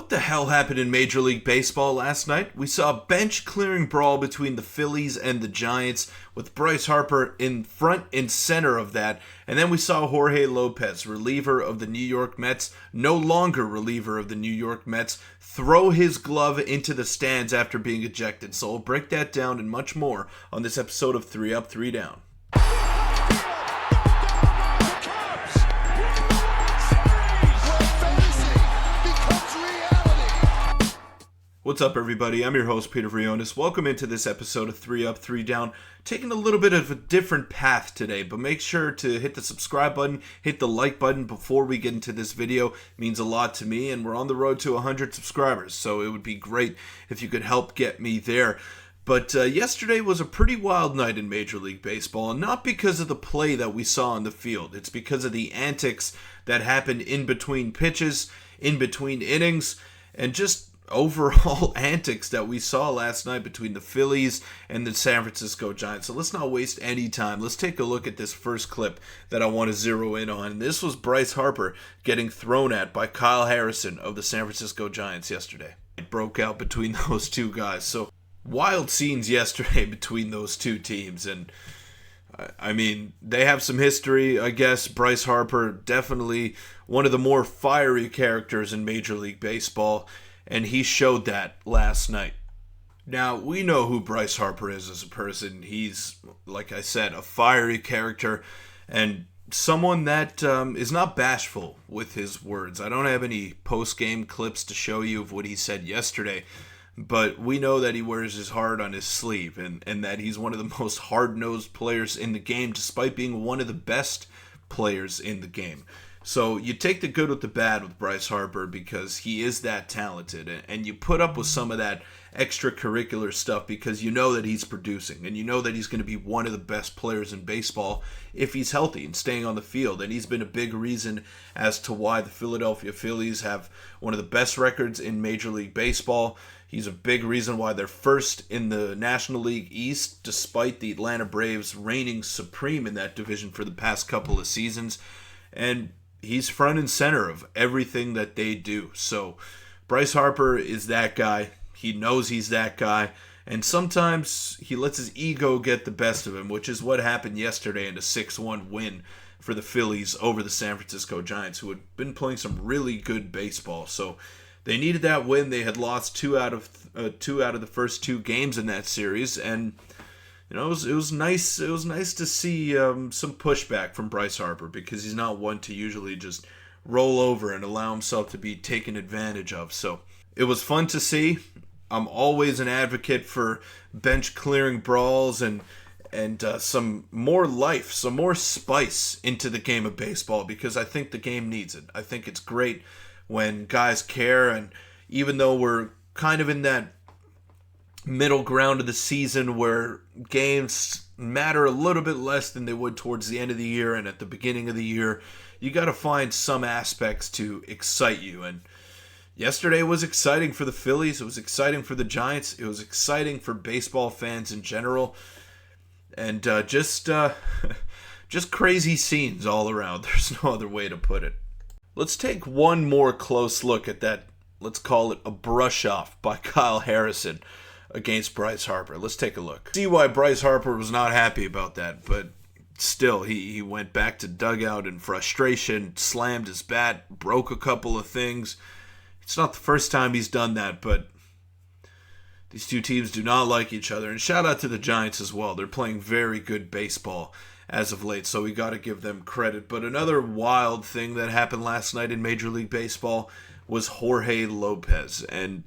What the hell happened in Major League Baseball last night? We saw a bench-clearing brawl between the Phillies and the Giants, with Bryce Harper in front and center of that. And then we saw Jorge Lopez, reliever of the New York Mets, no longer reliever of the New York Mets, throw his glove into the stands after being ejected. So we'll break that down and much more on this episode of 3 Up, 3 Down. What's up, everybody? I'm your host, Peter Vryonis. Welcome into this episode of 3 Up, 3 Down. Taking a little bit of a different path today, but make sure to hit the subscribe button, hit the like button before we get into this video. It means a lot to me, and we're on the road to 100 subscribers, so it would be great if you could help get me there. But yesterday was a pretty wild night in Major League Baseball, and not because of the play that we saw on the field. It's because of the antics that happened in between pitches, in between innings, and just overall antics that we saw last night between the Phillies and the San Francisco Giants. So let's not waste any time. Let's take a look at this first clip that I want to zero in on. This was Bryce Harper getting thrown at by Kyle Harrison of the San Francisco Giants yesterday. It broke out between those two guys. So wild scenes yesterday between those two teams, and I mean, they have some history, I guess. Bryce Harper, definitely one of the more fiery characters in Major League Baseball, and he showed that last night. Now, we know who Bryce Harper is as a person. He's, like I said, a fiery character and someone that is not bashful with his words. I don't have any post-game clips to show you of what he said yesterday, but we know that he wears his heart on his sleeve and that he's one of the most hard-nosed players in the game, despite being one of the best players in the game. So you take the good with the bad with Bryce Harper because he is that talented, and you put up with some of that extracurricular stuff because you know that he's producing, and you know that he's going to be one of the best players in baseball if he's healthy and staying on the field. And he's been a big reason as to why the Philadelphia Phillies have one of the best records in Major League Baseball. He's a big reason why they're first in the National League East, despite the Atlanta Braves reigning supreme in that division for the past couple of seasons. And he's front and center of everything that they do. So Bryce Harper is that guy. He knows he's that guy. And sometimes he lets his ego get the best of him, which is what happened yesterday in a 6-1 win for the Phillies over the San Francisco Giants, who had been playing some really good baseball. So they needed that win. They had lost two out of the first two games in that series, and you know, it was nice. It was nice to see some pushback from Bryce Harper because he's not one to usually just roll over and allow himself to be taken advantage of. So it was fun to see. I'm always an advocate for bench clearing brawls and some more life, some more spice into the game of baseball because I think the game needs it. I think it's great when guys care, and even though we're kind of in that middle ground of the season where games matter a little bit less than they would towards the end of the year and at the beginning of the year, you got to find some aspects to excite you. And yesterday was exciting for the Phillies. It was exciting for the Giants. It was exciting for baseball fans in general. And just crazy scenes all around. There's no other way to put it. Let's take one more close look at that. Let's call it a brush off by Kyle Harrison against Bryce Harper. Let's take a look. See why Bryce Harper was not happy about that, but still, he went back to dugout in frustration, slammed his bat, broke a couple of things. It's not the first time he's done that, but these two teams do not like each other. And shout out to the Giants as well. They're playing very good baseball as of late, so we got to give them credit. But another wild thing that happened last night in Major League Baseball was Jorge Lopez. And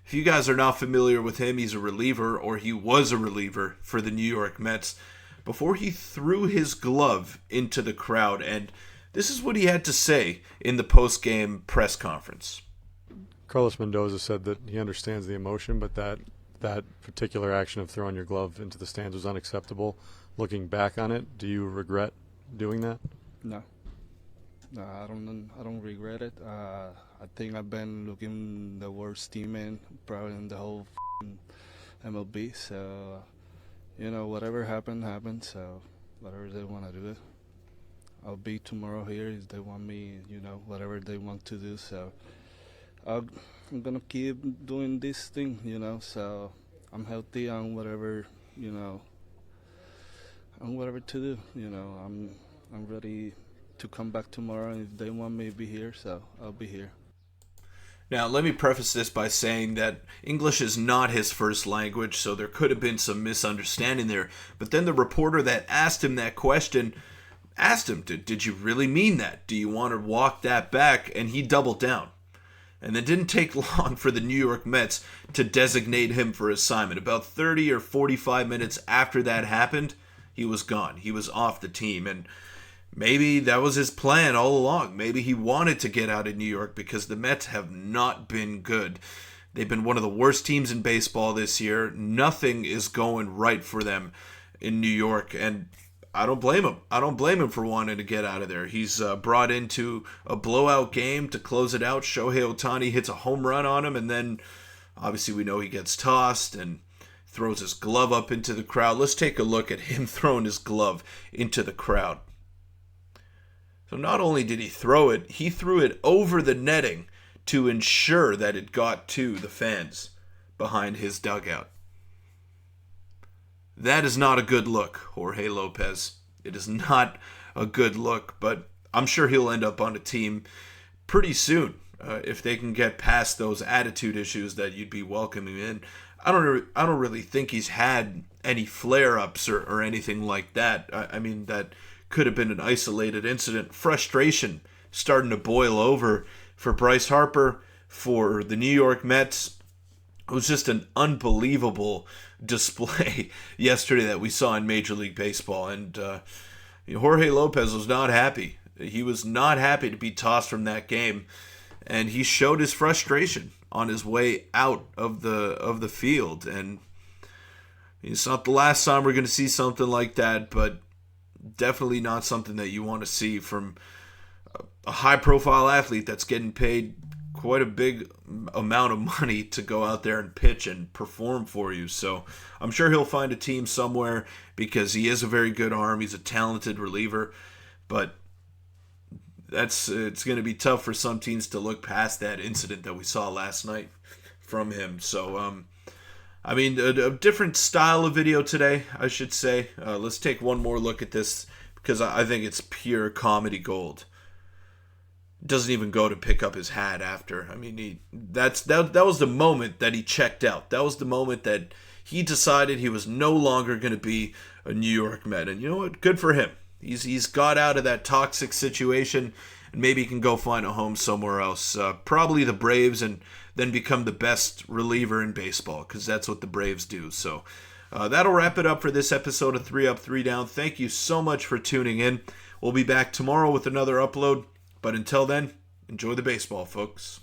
if you guys are not familiar with him, he's a reliever, or he was a reliever for the New York Mets before he threw his glove into the crowd. And this is what he had to say in the post-game press conference. Carlos Mendoza said that he understands the emotion, but that particular action of throwing your glove into the stands was unacceptable. Looking back on it, do you regret doing that? No, I don't regret it. I think I've been looking the worst team probably in the whole MLB. So, whatever happened. So, whatever they want to do it. I'll be tomorrow here if they want me, whatever they want to do. So, I'm gonna keep doing this thing, So I'm healthy and whatever, and whatever to do, I'm ready to come back tomorrow, and if they want me to be here, so I'll be here. Now, let me preface this by saying that English is not his first language, so there could have been some misunderstanding there. But then the reporter that asked him that question asked him, did you really mean that? Do you want to walk that back? And he doubled down. And it didn't take long for the New York Mets to designate him for assignment. About 30 or 45 minutes after that happened, he was gone. He was off the team. And maybe that was his plan all along. Maybe he wanted to get out of New York because the Mets have not been good. They've been one of the worst teams in baseball this year. Nothing is going right for them in New York. And I don't blame him. I don't blame him for wanting to get out of there. He's brought into a blowout game to close it out. Shohei Ohtani hits a home run on him, and then obviously we know he gets tossed and throws his glove up into the crowd. Let's take a look at him throwing his glove into the crowd. So not only did he throw it over the netting to ensure that it got to the fans behind his dugout. That is not a good look, Jorge Lopez. It is not a good look, but I'm sure he'll end up on a team pretty soon if they can get past those attitude issues that you'd be welcoming in. I don't really think he's had any flare-ups or anything like that. I mean, that could have been an isolated incident. Frustration starting to boil over for Bryce Harper, for the New York Mets. It was just an unbelievable display yesterday that we saw in Major League Baseball. And Jorge Lopez was not happy. He was not happy to be tossed from that game. And he showed his frustration on his way out of the field. And it's not the last time we're going to see something like that, but definitely not something that you want to see from a high-profile athlete that's getting paid quite a big amount of money to go out there and pitch and perform for you. So I'm sure he'll find a team somewhere because he is a very good arm. He's a talented reliever, but it's going to be tough for some teams to look past that incident that we saw last night from him. So, I mean, a different style of video today, I should say. Let's take one more look at this because I think it's pure comedy gold. Doesn't even go to pick up his hat after. I mean, that was the moment that he checked out. That was the moment that he decided he was no longer going to be a New York Met. And you know what? Good for him. He's got out of that toxic situation, and maybe he can go find a home somewhere else. Probably the Braves, and then become the best reliever in baseball, because that's what the Braves do. So that'll wrap it up for this episode of 3 Up, 3 Down. Thank you so much for tuning in. We'll be back tomorrow with another upload. But until then, enjoy the baseball, folks.